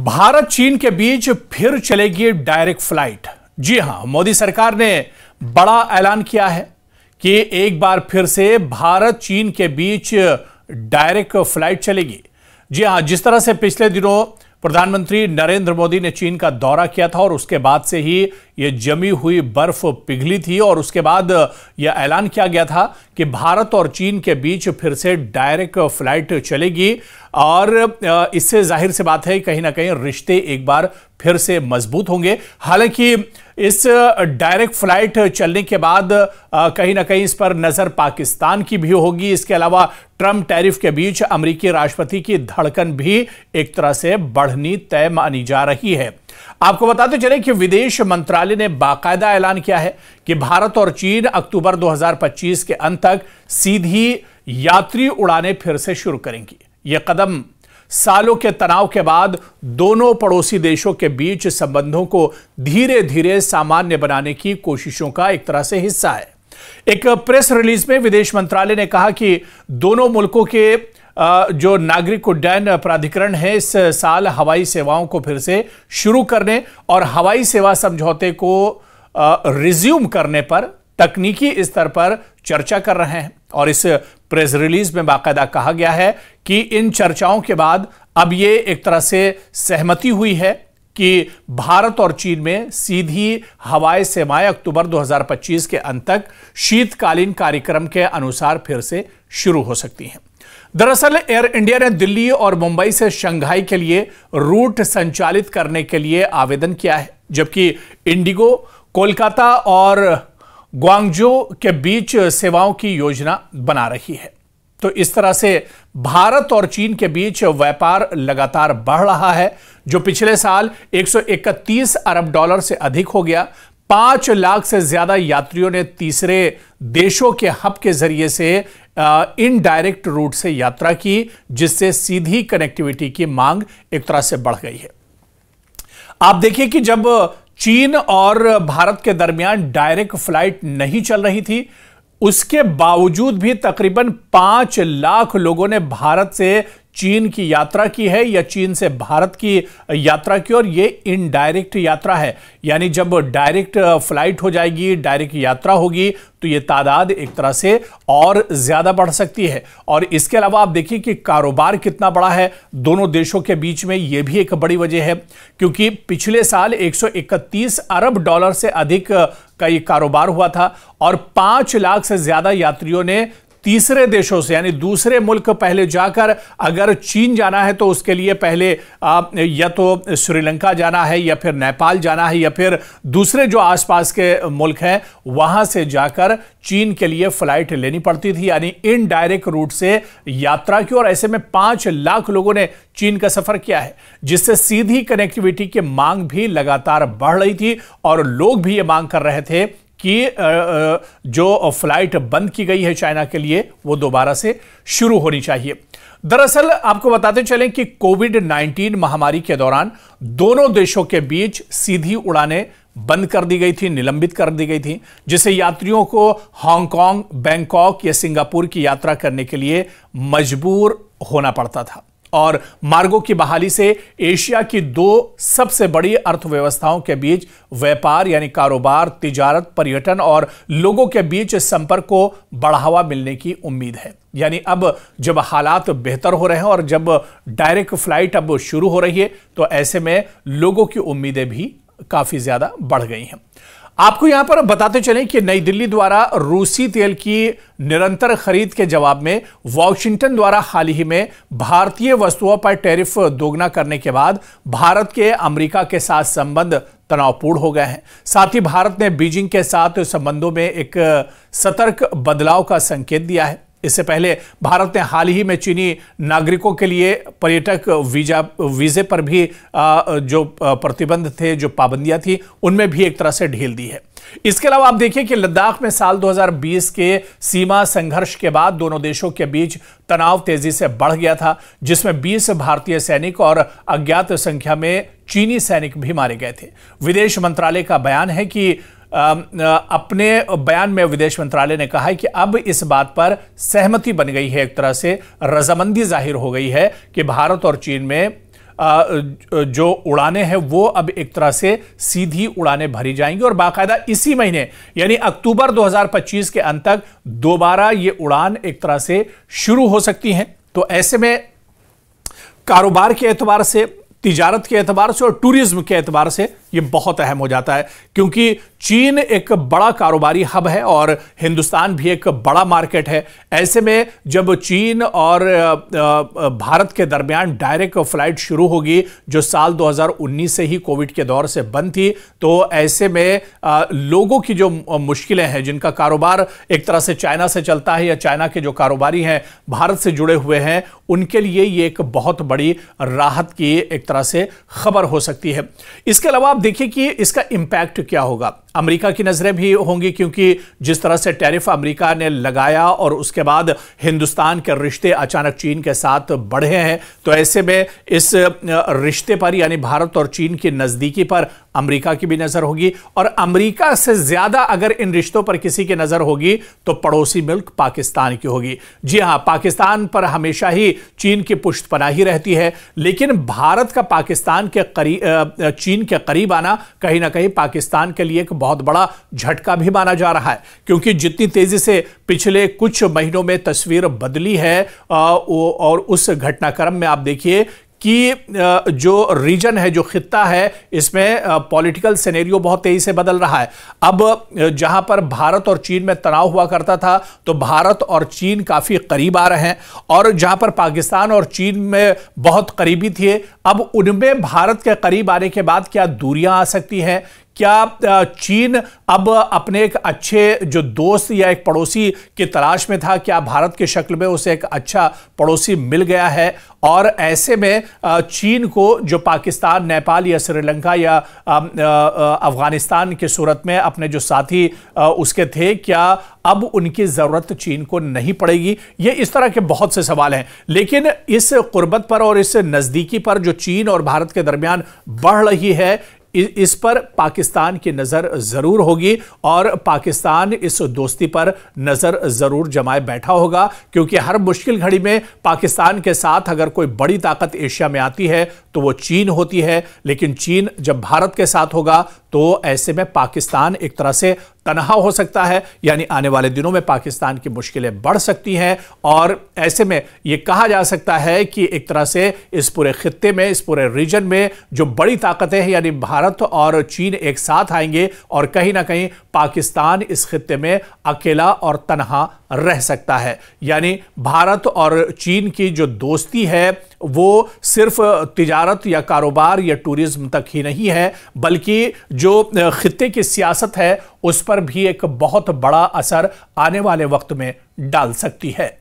भारत चीन के बीच फिर चलेगी डायरेक्ट फ्लाइट। जी हां, मोदी सरकार ने बड़ा ऐलान किया है कि एक बार फिर से भारत चीन के बीच डायरेक्ट फ्लाइट चलेगी। जी हां, जिस तरह से पिछले दिनों प्रधानमंत्री नरेंद्र मोदी ने चीन का दौरा किया था और उसके बाद से ही यह जमी हुई बर्फ पिघली थी और उसके बाद यह ऐलान किया गया था कि भारत और चीन के बीच फिर से डायरेक्ट फ्लाइट चलेगी और इससे जाहिर सी बात है कहीं ना कहीं रिश्ते एक बार फिर से मजबूत होंगे। हालांकि इस डायरेक्ट फ्लाइट चलने के बाद कहीं ना कहीं इस पर नजर पाकिस्तान की भी होगी। इसके अलावा ट्रंप टैरिफ के बीच अमेरिकी राष्ट्रपति की धड़कन भी एक तरह से बढ़नी तय मानी जा रही है। आपको बताते चले कि विदेश मंत्रालय ने बाकायदा ऐलान किया है कि भारत और चीन अक्टूबर 2025 के अंत तक सीधी यात्री उड़ानें फिर से शुरू करेंगी। यह कदम सालों के तनाव के बाद दोनों पड़ोसी देशों के बीच संबंधों को धीरे धीरे सामान्य बनाने की कोशिशों का एक तरह से हिस्सा है। एक प्रेस रिलीज में विदेश मंत्रालय ने कहा कि दोनों मुल्कों के जो नागरिक उड्डयन प्राधिकरण है इस साल हवाई सेवाओं को फिर से शुरू करने और हवाई सेवा समझौते को रिज्यूम करने पर तकनीकी स्तर पर चर्चा कर रहे हैं। और इस प्रेस रिलीज में बाकायदा कहा गया है कि इन चर्चाओं के बाद अब यह एक तरह से सहमति हुई है कि भारत और चीन में सीधी हवाई सेवाएं अक्टूबर 2025 के अंत तक शीतकालीन कार्यक्रम के अनुसार फिर से शुरू हो सकती हैं। दरअसल एयर इंडिया ने दिल्ली और मुंबई से शंघाई के लिए रूट संचालित करने के लिए आवेदन किया है, जबकि इंडिगो कोलकाता और ग्वांगझो के बीच सेवाओं की योजना बना रही है। तो इस तरह से भारत और चीन के बीच व्यापार लगातार बढ़ रहा है, जो पिछले साल 131 अरब डॉलर से अधिक हो गया। 5 लाख से ज्यादा यात्रियों ने तीसरे देशों के हब के जरिए से इनडायरेक्ट रूट से यात्रा की, जिससे सीधी कनेक्टिविटी की मांग एक तरह से बढ़ गई है। आप देखिए कि जब चीन और भारत के दरमियान डायरेक्ट फ्लाइट नहीं चल रही थी, उसके बावजूद भी तकरीबन 5 लाख लोगों ने भारत से चीन की यात्रा की है या चीन से भारत की यात्रा की, और यह इनडायरेक्ट यात्रा है। यानी जब डायरेक्ट फ्लाइट हो जाएगी, डायरेक्ट यात्रा होगी, तो यह तादाद एक तरह से और ज्यादा बढ़ सकती है। और इसके अलावा आप देखिए कि कारोबार कितना बड़ा है दोनों देशों के बीच में, यह भी एक बड़ी वजह है, क्योंकि पिछले साल 131 अरब डॉलर से अधिक का यह कारोबार हुआ था और 5 लाख से ज्यादा यात्रियों ने तीसरे देशों से यानी दूसरे मुल्क पहले जाकर, अगर चीन जाना है तो उसके लिए पहले या तो श्रीलंका जाना है या फिर नेपाल जाना है या फिर दूसरे जो आसपास के मुल्क हैं वहां से जाकर चीन के लिए फ्लाइट लेनी पड़ती थी, यानी इनडायरेक्ट रूट से यात्रा की। और ऐसे में 5 लाख लोगों ने चीन का सफर किया है, जिससे सीधी कनेक्टिविटी की मांग भी लगातार बढ़ रही थी और लोग भी ये मांग कर रहे थे कि जो फ्लाइट बंद की गई है चाइना के लिए वो दोबारा से शुरू होनी चाहिए। दरअसल आपको बताते चलें कि कोविड-19 महामारी के दौरान दोनों देशों के बीच सीधी उड़ानें बंद कर दी गई थी, निलंबित कर दी गई थी, जिससे यात्रियों को हांगकांग, बैंकॉक या सिंगापुर की यात्रा करने के लिए मजबूर होना पड़ता था। और मार्गों की बहाली से एशिया की 2 सबसे बड़ी अर्थव्यवस्थाओं के बीच व्यापार यानी कारोबार, तिजारत, पर्यटन और लोगों के बीच संपर्क को बढ़ावा मिलने की उम्मीद है। यानी अब जब हालात बेहतर हो रहे हैं और जब डायरेक्ट फ्लाइट अब शुरू हो रही है, तो ऐसे में लोगों की उम्मीदें भी काफी ज्यादा बढ़ गई हैं। आपको यहां पर बताते चलें कि नई दिल्ली द्वारा रूसी तेल की निरंतर खरीद के जवाब में वॉशिंगटन द्वारा हाल ही में भारतीय वस्तुओं पर टैरिफ दोगुना करने के बाद भारत के अमेरिका के साथ संबंध तनावपूर्ण हो गए हैं। साथ ही भारत ने बीजिंग के साथ संबंधों में एक सतर्क बदलाव का संकेत दिया है। इससे पहले भारत ने हाल ही में चीनी नागरिकों के लिए पर्यटक वीजे पर भी जो प्रतिबंध थे, जो पाबंदियां थी, उनमें भी एक तरह से ढील दी है। इसके अलावा आप देखिए कि लद्दाख में साल 2020 के सीमा संघर्ष के बाद दोनों देशों के बीच तनाव तेजी से बढ़ गया था, जिसमें 20 भारतीय सैनिक और अज्ञात संख्या में चीनी सैनिक भी मारे गए थे। विदेश मंत्रालय का बयान है कि अपने बयान में विदेश मंत्रालय ने कहा है कि अब इस बात पर सहमति बन गई है, एक तरह से रजामंदी जाहिर हो गई है कि भारत और चीन में जो उड़ानें हैं वो अब एक तरह से सीधी उड़ानें भरी जाएंगी और बाकायदा इसी महीने यानी अक्टूबर 2025 के अंत तक दोबारा ये उड़ान एक तरह से शुरू हो सकती हैं। तो ऐसे में कारोबार के एतबार से, तिजारत के एतबार से और टूरिज्म के एतबार से ये बहुत अहम हो जाता है, क्योंकि चीन एक बड़ा कारोबारी हब है और हिंदुस्तान भी एक बड़ा मार्केट है। ऐसे में जब चीन और भारत के दरमियान डायरेक्ट फ्लाइट शुरू होगी, जो साल 2019 से ही कोविड के दौर से बंद थी, तो ऐसे में लोगों की जो मुश्किलें हैं, जिनका कारोबार एक तरह से चाइना से चलता है या चाइना के जो कारोबारी हैं भारत से जुड़े हुए हैं, उनके लिए ये एक बहुत बड़ी राहत की एक तरह से खबर हो सकती है। इसके अलावा आप देखिए कि इसका इंपैक्ट क्या होगा। अमेरिका की नजरें भी होंगी, क्योंकि जिस तरह से टैरिफ अमेरिका ने लगाया और उसके बाद हिंदुस्तान के रिश्ते अचानक चीन के साथ बढ़े हैं, तो ऐसे में इस रिश्ते पर यानी भारत और चीन की नजदीकी पर अमेरिका की भी नजर होगी। और अमेरिका से ज्यादा अगर इन रिश्तों पर किसी की नजर होगी तो पड़ोसी मुल्क पाकिस्तान की होगी। जी हां, पाकिस्तान पर हमेशा ही चीन की पुष्टपनाही रहती है, लेकिन भारत का पाकिस्तान के करीब, चीन के करीब आना कहीं ना कहीं पाकिस्तान के लिए एक बहुत बड़ा झटका भी माना जा रहा है, क्योंकि जितनी तेजी से पिछले कुछ महीनों में तस्वीर बदली है और उस घटनाक्रम में आप देखिए कि जो रीजन है, जो खित्ता है, इसमें पॉलिटिकल सिनेरियो बहुत तेजी से बदल रहा है। अब जहां पर भारत और चीन में तनाव हुआ करता था, तो भारत और चीन काफी करीब आ रहे हैं, और जहां पर पाकिस्तान और चीन में बहुत करीबी थे, अब उनमें भारत के करीब आने के बाद क्या दूरियां आ सकती हैं? क्या चीन अब अपने एक अच्छे जो दोस्त या एक पड़ोसी की तलाश में था, क्या भारत की शक्ल में उसे एक अच्छा पड़ोसी मिल गया है? और ऐसे में चीन को जो पाकिस्तान, नेपाल या श्रीलंका या अफगानिस्तान की सूरत में अपने जो साथी उसके थे, क्या अब उनकी जरूरत चीन को नहीं पड़ेगी? ये इस तरह के बहुत से सवाल हैं। लेकिन इस कुर्बत पर और इस नजदीकी पर जो चीन और भारत के दरमियान बढ़ रही है, इस पर पाकिस्तान की नजर जरूर होगी और पाकिस्तान इस दोस्ती पर नजर जरूर जमाए बैठा होगा, क्योंकि हर मुश्किल घड़ी में पाकिस्तान के साथ अगर कोई बड़ी ताकत एशिया में आती है तो वो चीन होती है। लेकिन चीन जब भारत के साथ होगा तो ऐसे में पाकिस्तान एक तरह से तनहा हो सकता है, यानी आने वाले दिनों में पाकिस्तान की मुश्किलें बढ़ सकती हैं। और ऐसे में यह कहा जा सकता है कि एक तरह से इस पूरे खित्ते में, इस पूरे रीजन में जो बड़ी ताकतें हैं, यानी भारत और चीन एक साथ आएंगे और कहीं ना कहीं पाकिस्तान इस खित्ते में अकेला और तनहा रह सकता है। यानी भारत और चीन की जो दोस्ती है वो सिर्फ तिजारत या कारोबार या टूरिज्म तक ही नहीं है, बल्कि जो खित्ते की सियासत है उस पर भी एक बहुत बड़ा असर आने वाले वक्त में डाल सकती है।